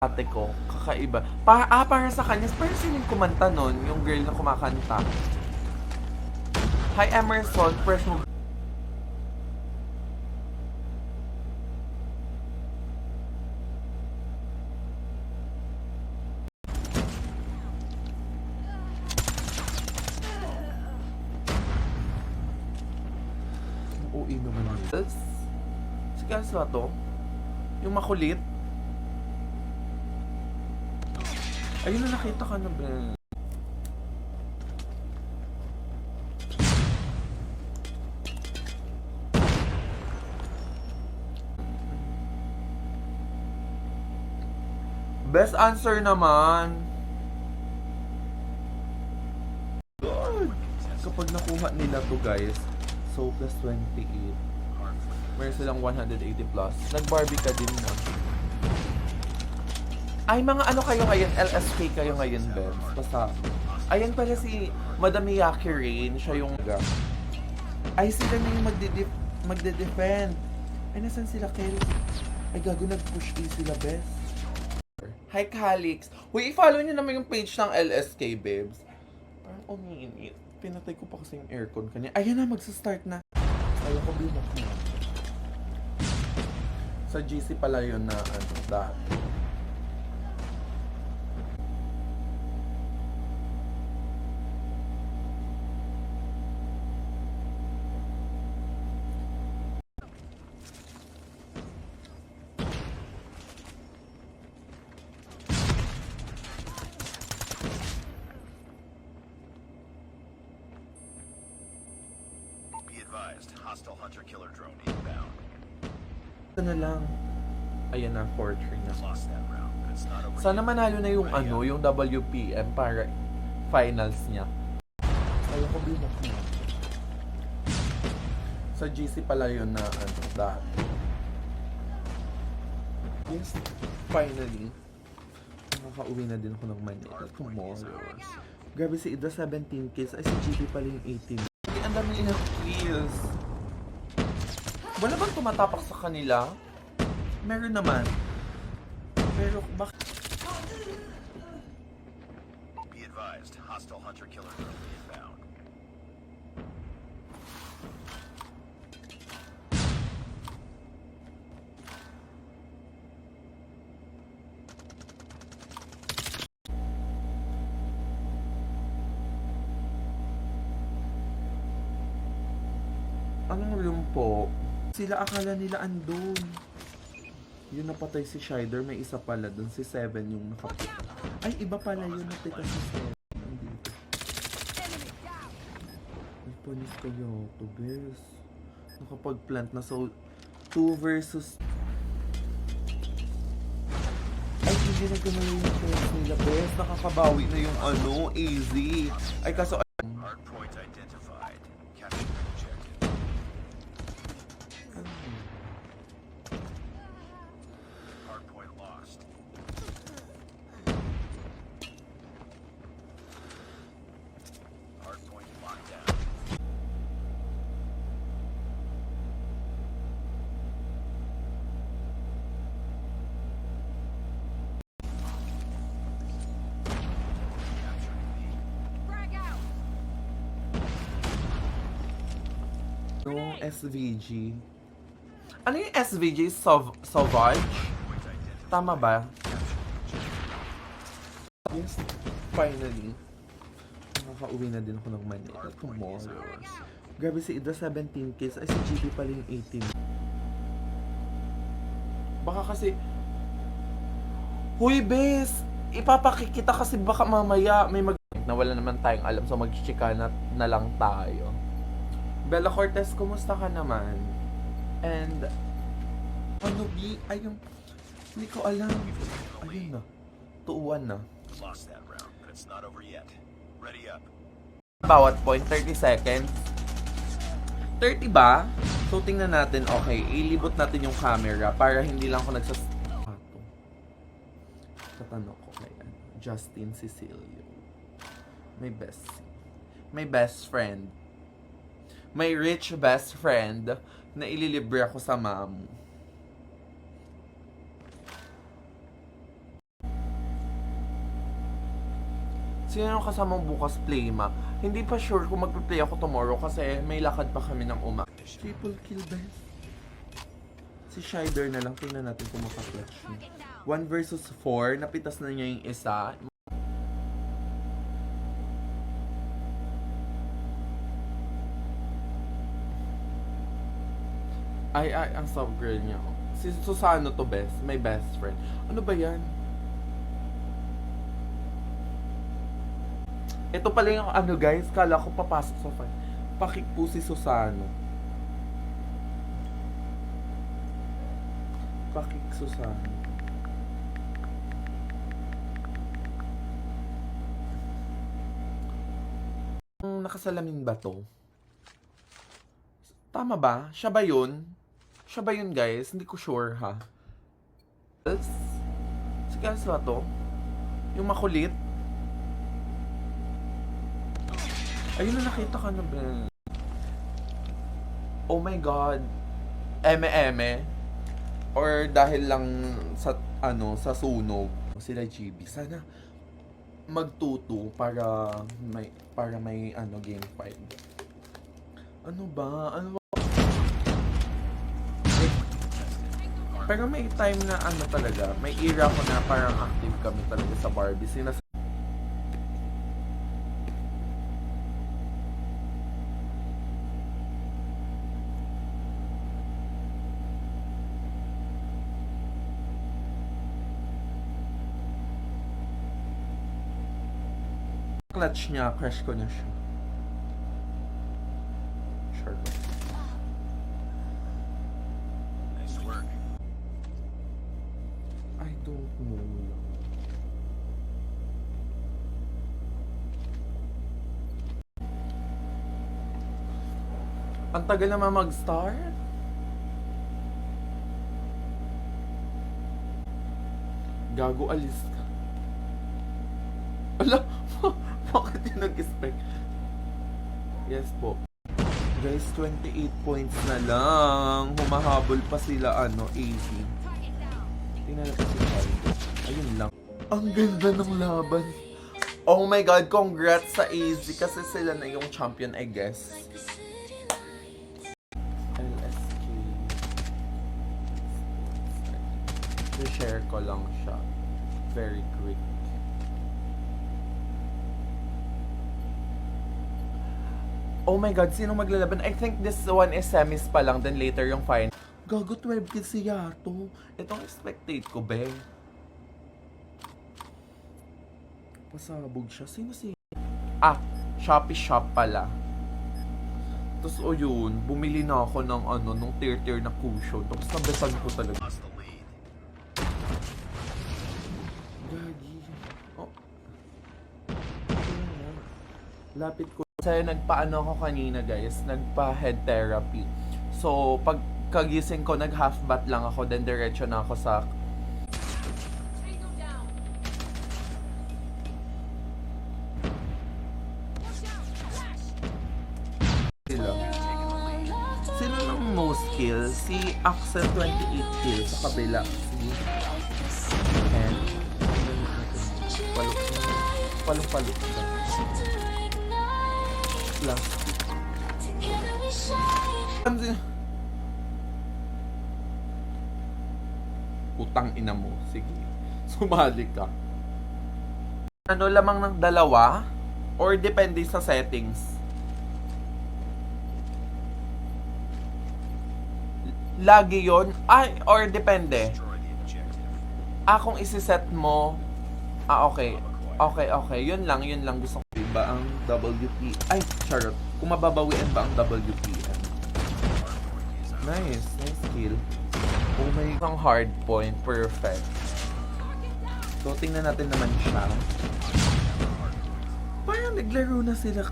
ate ko, kakaiba. Para sa kanya, pero sino yung kumanta nun? Yung girl na kumakanta. Hi Emerson, press mo. Uwi naman yun. Si Kaswa to? Yung makulit? Ayun na, nakita ka na ba? Best answer naman. God. Kapag nakuha nila to guys, so plus 28. Meron silang 180 plus. Nag-Barbie ka din mo. Ay, mga ano kayo ngayon? LSK kayo ngayon, Ben. Basta. Ayan pala si Madam Miyake Rain. Siya yung... Ay, sila na yung magde-defend. Ay, nasan sila, Kel? Ay, gago, nag-push A sila, best. Hi, Calix. Uy, i-follow nyo naman yung page ng LSK, babes. Parang umiinit. Pinatay ko pa kasi yung aircon kanina. Ayan na, magsa-start na. Ayaw ko binok na. Sa GC pala yun na, dahil. Hostile hunter-killer drone inbound. Ito na lang. Ayan na, 4-3 na. Lost that round, but it's not over. Sana manalo na yung ano, yung WPM para finals niya. Ayaw ko binok na. Sa GC pala yun na dahil. Yes, finally. Makaka-uwi na din ako ng Manila tomorrow. Grabe si Ida 17 kills. Ay si GP pala yung 18. Ang dami nilang kills. Wala bang tumatapak sa kanila? Meron naman. Pero bakit? Be advised, hostile hunter-killer drone inbound. Anong lumpo? Sila akala nila andun. Yun napatay si Shider, may isa pala dun. Si Seven yung nakapita. Ay, iba pala yun. Nakita si Seven. Nandito. Ay, panis kayo to, bes. Nakapag-plant na. So, 2 versus... Ay, hindi na gano'n yung choice nila, bes. Nakakabawi na yung ano, AZ. Ay, kaso... Hardpoint identified. Capture objective. Hardpoint lost. Hardpoint locked down. Yung SVG. Ano yung SVG? Sauvage? Tama ba? Yes, finally. Makaka-uwi na din ako ng Manila tomorrow. Grabe si Ida 17 kills. Ay si GP pala yung 18. Baka kasi... Huy, bes! Ipapakikita kasi baka mamaya may na wala naman tayong alam. So mag-chika na lang tayo. Bella Cortez, kumusta ka naman? And... Ano, B? Ay, yung... Hindi ko alam. Ayun na. Tuuan na. Lost that round, but it's not over yet. Ready up. Bawat point, 30 seconds. 30 ba? So, tingnan natin. Okay, ilibot natin yung camera para hindi lang ako Tatanong ko kay Justin Cecilio. My best friend. My rich best friend na ililibre ako sa mom. Sino yung kasamang bukas, Playma? Hindi pa sure kung magpe-play ako tomorrow kasi may lakad pa kami ng Triple kill, best. Si Shider na lang. Tingnan natin kung makaklatch niya. 1 versus 4. Napitas na niya yung isa. Ay, ang soft girl niya. Si Susano to, best. My best friend. Ano ba yan? Ito pala yung ano, guys. Kala ko papasok sa fight. Pakik po si Susano. Pakik Susano. Nakasalamin ba to? Tama ba? Siya ba yun? Siya ba yun, guys? Hindi ko sure, ha? Si Gals ba to? Yung makulit? Ayun na, nakita ka na ba? Oh my God. Eme-eme. Or dahil lang sa, sa sunog. Sila GB. Sana magtuto para may game 5. Ano ba? Pero may time na talaga, may era ko na parang active kami talaga sa Barbie. Clutch niya, crush ko na siya. Sure. Nice work. I don't know. Ang tagal naman mag-start. Gago, alis ka. Ala, bakit yung nag-expect? Yes po. Guys, 28 points na lang. Humahabol pa sila, AZ. Tingnan natin si Harry. Ayun lang. Ang ganda ng laban. Oh my God, congrats sa AZ kasi sila na yung champion, I guess. LSK. I-share ko lang siya. Very quick. Oh my God, sino maglalaban? I think this one is semis pa lang, then later yung final. Gago, 12 kills si Yato. Itong spectate ko, be. Pasabog siya. Sino si... Shopee Shop pala. Tapos yun, bumili na ako ng nung tier na cushion. Tapos nabesan ko talaga. Lost the lead. Gagi. Oh. Lapit ko. Kasi nagpaano ako kanina, guys. Nagpa-head therapy. So, pag kagising ko, nag-half bath lang ako. Then, diretso na ako sa... Sila. Sino ng most kills? Si Axel 28 kills sa kabila. Si... And... Palong-palong siya. Plastic. Utang ina mo. Sige. Sumali ka. Ano lamang ng dalawa? Or depende sa settings? Lagi yon? Ay, or depende? Destroy the objective. Kung isi-set mo... okay. Okay. Yun lang gusto ko. Ba ang WP? Ay, charot. Kung mababawian ba ang WPM? Nice skill. Oh my, ang hard point. Perfect. So, tingnan natin naman siya. Parang naglaro na sila